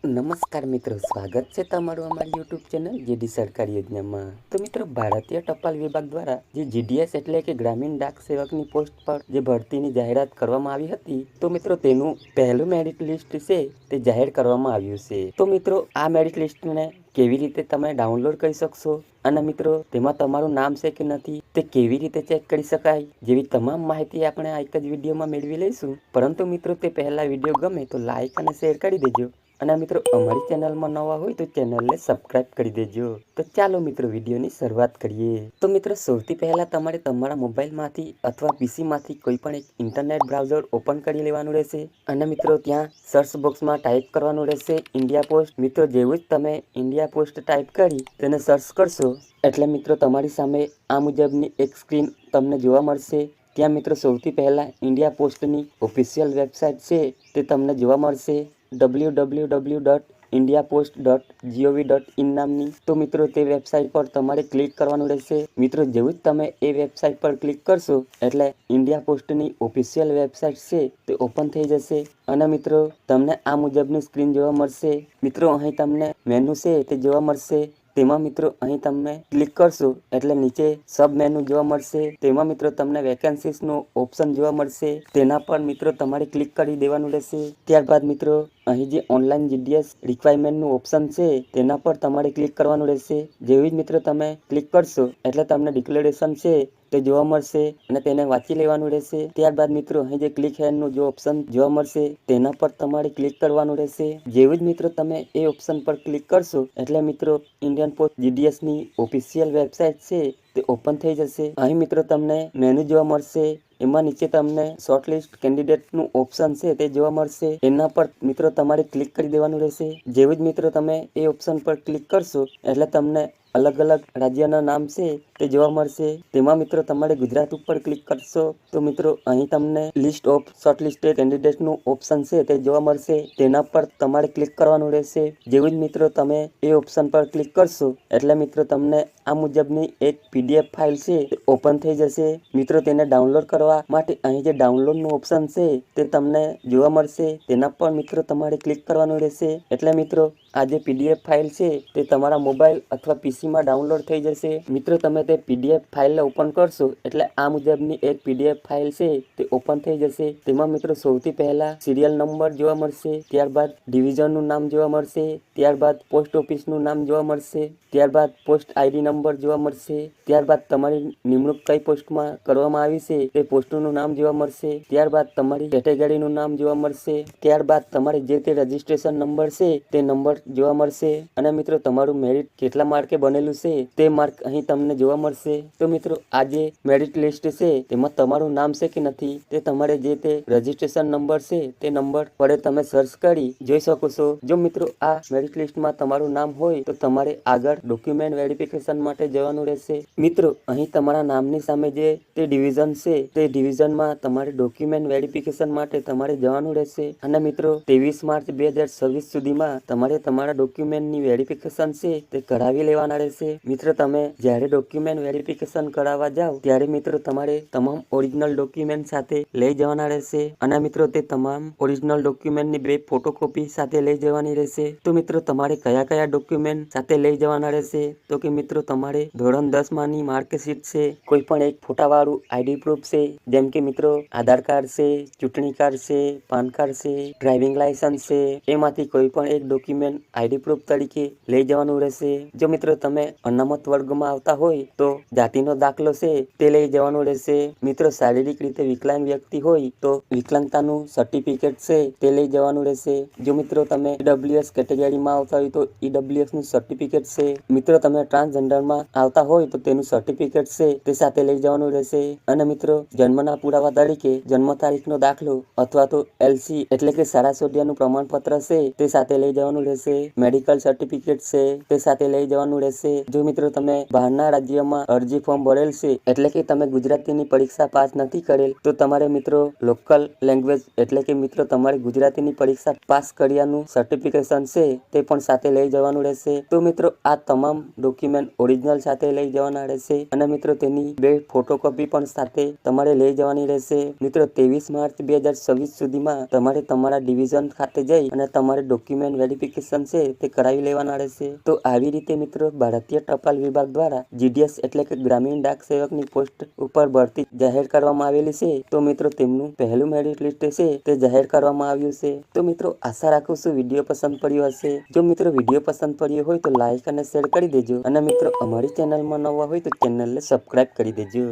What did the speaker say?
નમસ્કાર મિત્રો, સ્વાગત છે તમારું અમારી યુટ્યુબ ચેનલ જેડી સરકારી યોજનામાં। તો મિત્રો, ભારતીય ટપાલ વિભાગ દ્વારા જે જીડીએસ એટલે કે ગ્રામીણ ડાક સેવકની પોસ્ટ પર જે ભરતીની જાહેરાત કરવામાં આવી હતી, તો મિત્રો તેનું પહેલું મેરિટ લિસ્ટ છે તે જાહેર કરવામાં આવ્યું છે। તો મિત્રો, આ મેરિટ લિસ્ટને કેવી રીતે તમે ડાઉનલોડ કરી શકશો અને મિત્રો તેમાં તમારું નામ છે કે નથી તે કેવી રીતે ચેક કરી શકાય, જેવી તમામ માહિતી આપણે આ એક જ વિડીયોમાં મેળવી લઈશું। પરંતુ મિત્રો, તે પહેલા વિડીયો ગમે તો લાઈક અને શેર કરી દેજો અને મિત્રો અમારી ચેનલમાં નવા હોય તો ચેનલને સબસ્ક્રાઇબ કરી દેજો। તો ચાલો મિત્રો, વિડીયોની શરૂઆત કરીએ। તો મિત્રો, સૌથી પહેલા તમારે તમારા મોબાઈલમાંથી અથવા પીસીમાંથી કોઈ પણ એક ઇન્ટરનેટ બ્રાઉઝર ઓપન કરી લેવાનું રહેશે અને મિત્રો ત્યાં સર્ચ બોક્સમાં ટાઈપ કરવાનું રહેશે ઇન્ડિયા પોસ્ટ। મિત્રો, જેવું જ તમે ઇન્ડિયા પોસ્ટ ટાઈપ કરી તેને સર્ચ કરશો એટલે મિત્રો તમારી સામે આ મુજબની એક સ્ક્રીન તમને જોવા મળશે। ત્યાં મિત્રો સૌથી પહેલા ઇન્ડિયા પોસ્ટની ઓફિશિયલ વેબસાઇટ છે તે તમને જોવા મળશે, www.indiapost.gov.in નામની। તો મિત્રો તે વેબસાઇટ પર તમારે ક્લિક કરવાનું રહેશે। મિત્રો, જેવું જ તમે એ વેબસાઇટ પર ક્લિક કરશો એટલે ઇન્ડિયા પોસ્ટની ઓફિશિયલ વેબસાઇટ છે તે ઓપન થઈ જશે અને મિત્રો તમને આ મુજબની સ્ક્રીન જોવા મળશે। મિત્રો, અહીં તમને મેનુ છે તે જોવા મળશે। તેમાં મિત્રો અહીં તમને ક્લિક કરશો એટલે નીચે સબ મેનુ જોવા મળશે। તેમાં મિત્રો તમને વેકેન્સીસનો ઓપ્શન જોવા મળશે, તેના પર મિત્રો તમારે ક્લિક કરી દેવાનું રહેશે। ત્યારબાદ મિત્રો અહીં જે ઓનલાઈન જીડીએસ રિક્વાયરમેન્ટનું ઓપ્શન છે તેના પર તમારે ક્લિક કરવાનું રહેશે। જેવી જ મિત્રો તમે ક્લિક કરશો એટલે તમને ડિક્લેરેશન છે તે જોવા મળશે અને તેને વાંચી લેવાનું રહેશે। ત્યારબાદ મિત્રો અહીં જે ક્લિક હેરનું જે ઓપ્શન જોવા મળશે તેના પર તમારે ક્લિક કરવાનું રહેશે। જેવું જ મિત્રો તમે એ ઓપ્શન પર ક્લિક કરશો એટલે મિત્રો ઇન્ડિયન પોસ્ટ જીડીએસની ઓફિશિયલ વેબસાઇટ છે તે ઓપન થઈ જશે। અહીં મિત્રો તમને મેનુ જોવા મળશે, એમાં નીચે તમને શોર્ટલિસ્ટ કેન્ડિડેટનું ઓપ્શન છે તે જોવા મળશે, એના પર મિત્રો તમારે ક્લિક કરી દેવાનું રહેશે। જેવું જ મિત્રો તમે એ ઓપ્શન પર ક્લિક કરશો એટલે તમને અલગ અલગ રાજ્યના નામ છે તે જોવા મળશે। તેમાં મિત્રો તમારે ગુજરાત ઉપર ક્લિક કરશો તો મિત્રો અહીં તમને લિસ્ટ ઓફ શોર્ટલિસ્ટેડ કેન્ડિડેટનું ઓપ્શન છે તે જોવા મળશે, તેના પર તમારે ક્લિક કરવાનું રહેશે। જેવું જ મિત્રો તમે એ ઓપ્શન પર ક્લિક કરશો એટલે મિત્રો તમને આ મુજબની એક પીડીએફ ફાઇલ છે તે ઓપન થઈ જશે। મિત્રો તેને ડાઉનલોડ કરવા માટે અહીં જે ડાઉનલોડનું ઓપ્શન છે તે તમને જોવા મળશે, તેના પર મિત્રો તમારે ક્લિક કરવાનું રહેશે એટલે મિત્રો આ જે પીડીએફ ફાઇલ છે તે તમારા મોબાઈલ અથવા પીસીમાં ડાઉનલોડ થઈ જશે। મિત્રો તમે તે પીડીએફ ફાઇલને ઓપન કરશો એટલે આ મુજબની એક પીડીએફ ફાઇલ છે તે ઓપન થઈ જશે। તેમાં મિત્રો સૌથી પહેલા સિરિયલ નંબર જોવા મળશે, ત્યારબાદ ડિવિઝનનું નામ જોવા મળશે, ત્યારબાદ પોસ્ટ ઓફિસનું નામ જોવા મળશે, ત્યારબાદ પોસ્ટ આઈડી નંબર જોવા મળશે, ત્યારબાદ તમારી નિમણૂક કઈ પોસ્ટમાં કરવામાં આવી છે તે પોસ્ટનું નામ જોવા મળશે, ત્યારબાદ તમારી કેટેગરીનું નામ જોવા મળશે, ત્યારબાદ તમારી જે તે રજિસ્ટ્રેશન નંબર છે તે નંબર જોવા મળશે અને મિત્રો તમારું મેરિટ કેટલા માર્કે બનેલું છે તે માર્ક અહીં તમને જોવા મળશે। તો મિત્રો આ જે મેરિટ લિસ્ટ છે તેમાં તમારું નામ છે કે નથી તે તમારે જે તે રજિસ્ટ્રેશન નંબર છે તે નંબર વડે તમે સર્ચ કરી જોઈ શકો છો। જો મિત્રો આ મેરિટ લિસ્ટમાં તમારું નામ હોય તો તમારે આગળ ડોક્યુમેન્ટ વેરિફિકેશન માટે જવાનું રહેશે। મિત્રો અહીં તમારા નામની સામે જે તે ડિવિઝન છે તે ડિવિઝનમાં તમારે ડોક્યુમેન્ટ વેરિફિકેશન માટે તમારે જવાનું રહેશે અને મિત્રો 23 માર્ચ 2026 સુધીમાં તમારે તમારા ડોક્યુમેન્ટની વેરિફિકેશન છે તે કરાવી લેવાના રહેશે। મિત્રો તમે જ્યારે ડોક્યુમેન્ટ વેરિફિકેશન કરાવવા જાઓ ત્યારે મિત્રો તમારે તમામ ઓરિજિનલ ડોક્યુમેન્ટ સાથે લઈ જવાના રહેશે અને મિત્રો તે તમામ ઓરિજિનલ ડોક્યુમેન્ટની 2 ફોટોકોપી સાથે લઈ જવાની રહેશે। તો મિત્રો તમારે કયા કયા ડોક્યુમેન્ટ સાથે લઈ જવાના રહેશે તો કે મિત્રો તમારે ધોરણ 10 માંની માર્કશીટ છે, કોઈ પણ એક ફોટાવાળું આઈડી પ્રૂફ છે, જેમ કે મિત્રો આધાર કાર્ડ છે, ચૂંટણી કાર્ડ છે, પાન કાર્ડ છે, ડ્રાઇવિંગ લાયસન્સ છે, એમાંથી કોઈ પણ એક ડોક્યુમેન્ટ આઈડી પ્રૂફ તરીકે લઈ જવાનું રહેશે। જો મિત્રો તમે અનામત વર્ગમાં આવતા હોય તો જાતિનો દાખલો છે તે લઈ જવાનું રહેશે। મિત્રો શારીરિક રીતે વિકલાંગ વ્યક્તિ હોય તો વિકલાંગતાનું સર્ટિફિકેટ છે તે લઈ જવાનું રહેશે। જો મિત્રો તમે ઈડબ્લ્યુએસ કેટેગરીમાં આવતા હોય તો ઈડબ્લ્યુએસ નું સર્ટિફિકેટ છે, મિત્રો તમે ટ્રાન્સજેન્ડરમાં આવતા હોય તો તેનું સર્ટિફિકેટ છે તે સાથે લઈ જવાનું રહેશે અને મિત્રો જન્મના પુરાવા તરીકે જન્મ તારીખનો દાખલો અથવા તો એલસી એટલે કે શાળા સોઢિયાનું પ્રમાણપત્ર છે તે સાથે લઈ જવાનું રહેશે। મેડિકલ સર્ટિફિકેટ છે તે સાથે લઈ જવાનું રહેશે। જો મિત્રો તમે બહારના રાજ્યમાં કેન્દ્રમાં અરજી ફોર્મ ભરેલ છે એટલે કે તમે ગુજરાતીની પરીક્ષા પાસ નથી કરેલ તો તમારે મિત્રો લોકલ લેંગ્વેજ એટલે કે મિત્રો તમારે ગુજરાતીની પરીક્ષા પાસ કર્યાનું સર્ટિફિકેશન છે તે પણ સાથે લઈ જવાનું રહેશે। તો મિત્રો આ તમામ ડોક્યુમેન્ટ ઓરિજિનલ સાથે લઈ જવાના રહેશે અને મિત્રો તેની 2 ફોટોકોપી પણ સાથે તમારે લઈ જવાની રહેશે। મિત્રો 23 માર્ચ 2026 સુધીમાં તમારે તમારા ડિવિઝન ખાતે જઈ અને તમારે ડોક્યુમેન્ટ વેરિફિકેશન છે તે કરાવી લેવાના રહેશે। તો આવી રીતે મિત્રો ભારતીય ટપાલ વિભાગ દ્વારા GDS એટલે કે ગ્રામીણ ડાક સેવકની પોસ્ટ ઉપર ભરતી જાહેર કરવામાં આવેલી છે। તો મિત્રો તેમનું પહેલું મેરિટ લિસ્ટ છે તે જાહેર કરવામાં આવ્યું છે। તો મિત્રો આશા રાખું છું વિડીયો પસંદ પડ્યો હશે। જો મિત્રો વિડીયો પસંદ પડ્યો હોય તો લાઈક અને શેર કરી દેજો અને મિત્રો અમારી ચેનલમાં નવા હોય તો ચેનલને સબસ્ક્રાઇબ કરી દેજો।